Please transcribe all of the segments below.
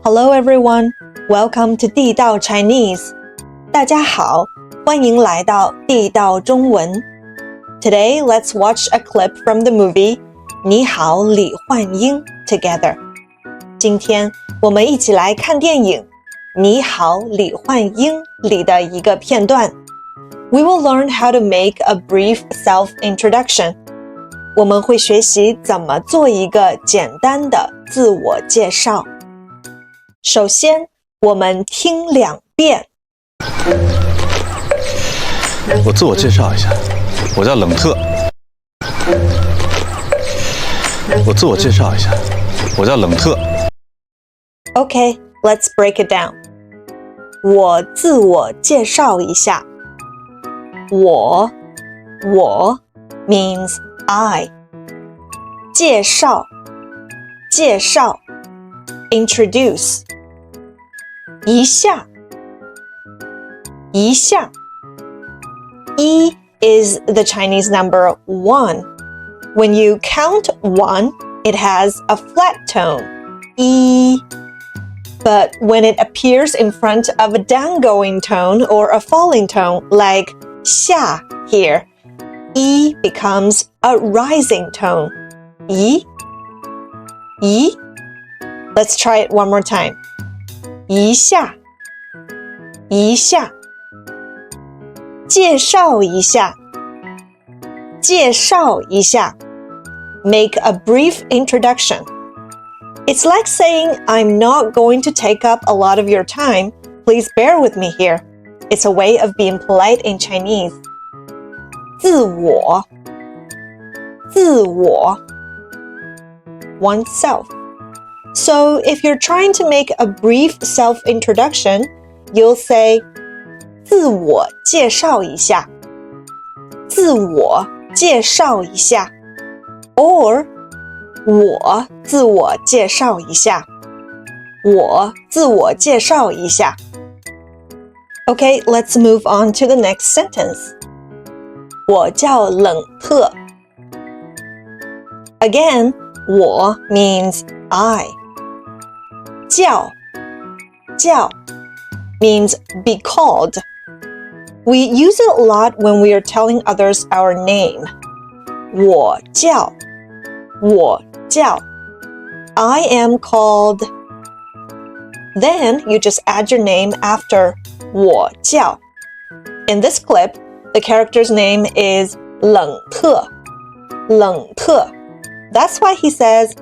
Hello everyone, welcome to 地道 Chinese. 大家好，欢迎来到地道中文。Today, let's watch a clip from the movie 你好，李焕英 together. 今天我们一起来看电影你好，李焕英里的一个片段。We will learn how to make a brief self-introduction. 我们会学习怎么做一个简单的自我介绍。首先，我们听2遍。我自我介绍一下，我叫冷特。我自我介绍一下，我叫冷特。Okay, let's break it down. 我自我介绍一下。我 means I. 介绍 introduce. 一下 E is the Chinese number 1. When you count 1, it has a flat tone, E. But when it appears in front of a downgoing tone or a falling tone, like 下 here, E becomes a rising tone. E. Let's try it one more time. 一下介绍一下 Make a brief introduction. It's like saying, I'm not going to take up a lot of your time. Please bear with me here. It's a way of being polite in Chinese. 自我 oneself. So if you're trying to make a brief self-introduction, you'll say 自我介绍一下 or 我自我介绍一下 Okay, let's move on to the next sentence. 我叫冷特 Again, 我 means I. 叫 means be called. We use it a lot when we are telling others our name. 我叫 I am called. Then you just add your name after 我叫. In this clip, the character's name is 冷特 That's why he says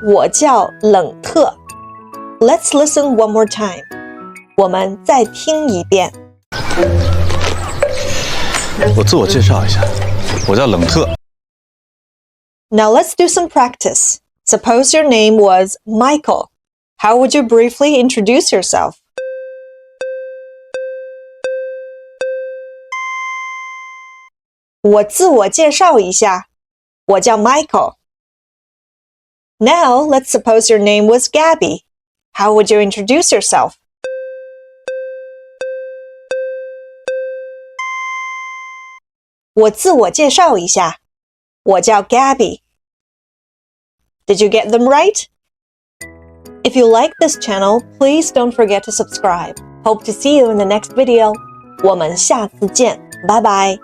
我叫冷特 Let's listen one more time. 我们再听一遍。我自我介绍一下，我叫冷特。Now let's do some practice. Suppose your name was Michael. How would you briefly introduce yourself? 我自我介绍一下，我叫 Michael. Now let's suppose your name was Gabby. How would you introduce yourself? 我自我介绍一下，我叫 Gabby. Did you get them right? If you like this channel, please don't forget to subscribe. Hope to see you in the next video. 我们下次见，拜拜。